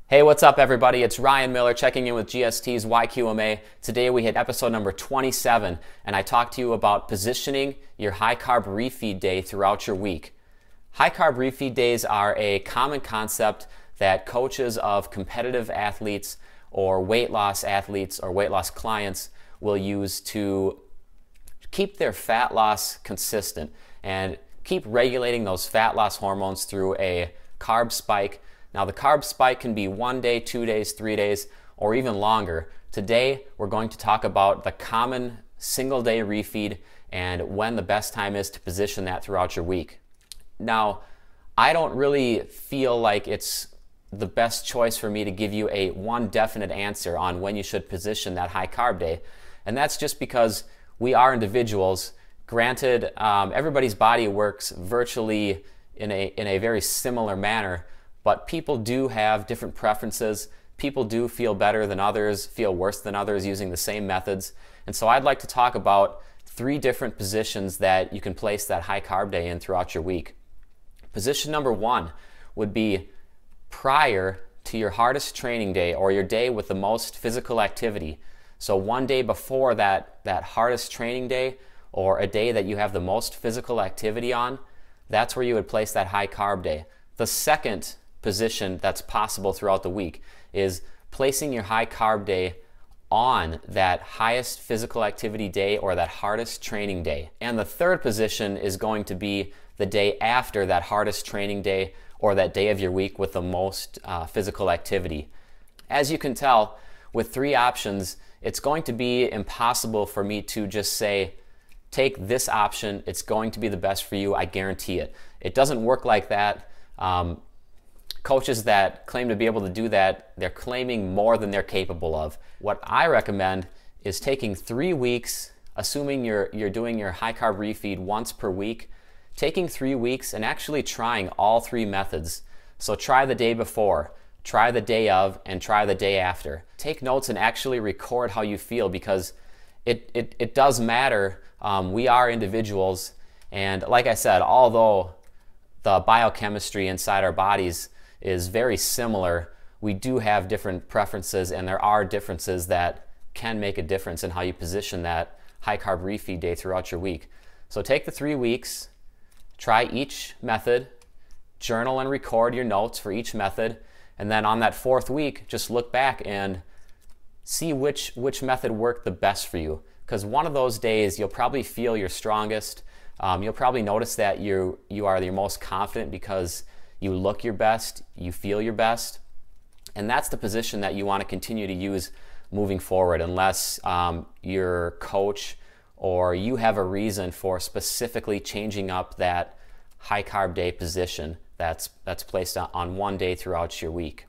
Hey, what's up everybody? It's Ryan Miller checking in with GST's YQMA. Today we hit episode number 27 and I talked to you about positioning your high carb refeed day throughout your week. High carb refeed days are a common concept that coaches of competitive athletes or weight loss athletes or weight loss clients will use to keep their fat loss consistent and keep regulating those fat loss hormones through a carb spike. Now the carb spike can be 1 day, 2 days, 3 days, or even longer. Today we're going to talk about the common single day refeed and when the best time is to position that throughout your week. Now, I don't really feel like it's the best choice for me to give you one definite answer on when you should position that high carb day. And that's just because we are individuals. Granted, everybody's body works virtually in a very similar manner, but people do have different preferences. People do feel better than others, feel worse than others using the same methods. And so I'd like to talk about 3 different positions that you can place that high carb day in throughout your week. Position number 1 would be prior to your hardest training day or your day with the most physical activity. So 1 day before that hardest training day or a day that you have the most physical activity on, that's where you would place that high carb day. The second position that's possible throughout the week is placing your high carb day on that highest physical activity day or that hardest training day. And the third position is going to be the day after that hardest training day or that day of your week with the most physical activity. As you can tell, with 3 options, it's going to be impossible for me to just say, take this option, it's going to be the best for you, I guarantee it. It doesn't work like that. Coaches that claim to be able to do that, they're claiming more than they're capable of. What I recommend is taking 3 weeks, assuming you're doing your high carb refeed once per week, taking 3 weeks and actually trying all 3 methods. So try the day before, try the day of, and try the day after. Take notes and actually record how you feel because it does matter. We are individuals, and like I said, although the biochemistry inside our bodies is very similar, we do have different preferences, and there are differences that can make a difference in how you position that high carb refeed day throughout your week. So take the 3 weeks, try each method, journal and record your notes for each method, and then on that 4th week, just look back and see which method worked the best for you. Because one of those days, you'll probably feel your strongest. You'll probably notice that you are your most confident because you look your best, you feel your best, and that's the position that you want to continue to use moving forward unless your coach or you have a reason for specifically changing up that high carb day position that's placed on 1 day throughout your week.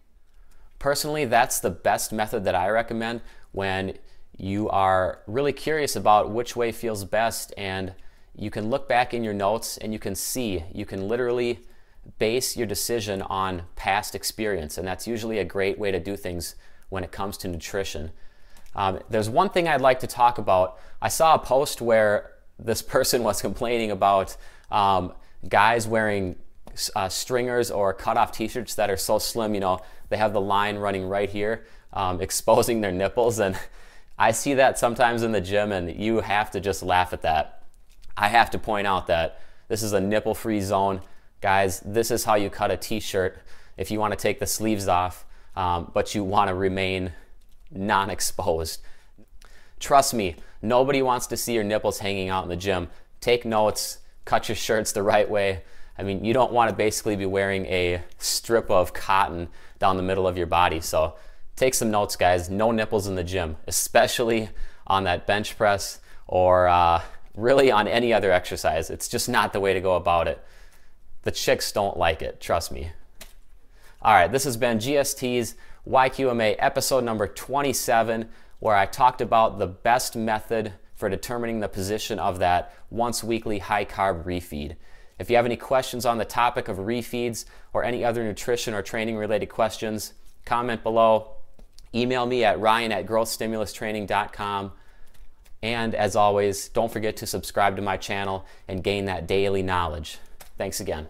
Personally, that's the best method that I recommend when you are really curious about which way feels best, and you can look back in your notes and you can literally base your decision on past experience, and that's usually a great way to do things when it comes to nutrition. There's one thing I'd like to talk about. I saw a post where this person was complaining about guys wearing stringers or cut-off t-shirts that are so slim, they have the line running right here, exposing their nipples, and I see that sometimes in the gym, and you have to just laugh at that. I have to point out that this is a nipple-free zone. Guys, this is how you cut a t-shirt if you want to take the sleeves off, but you want to remain non-exposed. Trust me, nobody wants to see your nipples hanging out in the gym. Take notes, cut your shirts the right way. I mean, you don't want to basically be wearing a strip of cotton down the middle of your body. So take some notes, guys. No nipples in the gym, especially on that bench press or really on any other exercise. It's just not the way to go about it. The chicks don't like it, trust me. All right, this has been GST's YQMA episode number 27, where I talked about the best method for determining the position of that once weekly high carb refeed. If you have any questions on the topic of refeeds or any other nutrition or training related questions, comment below. Email me at ryan@growthstimulustraining.com. And as always, don't forget to subscribe to my channel and gain that daily knowledge. Thanks again.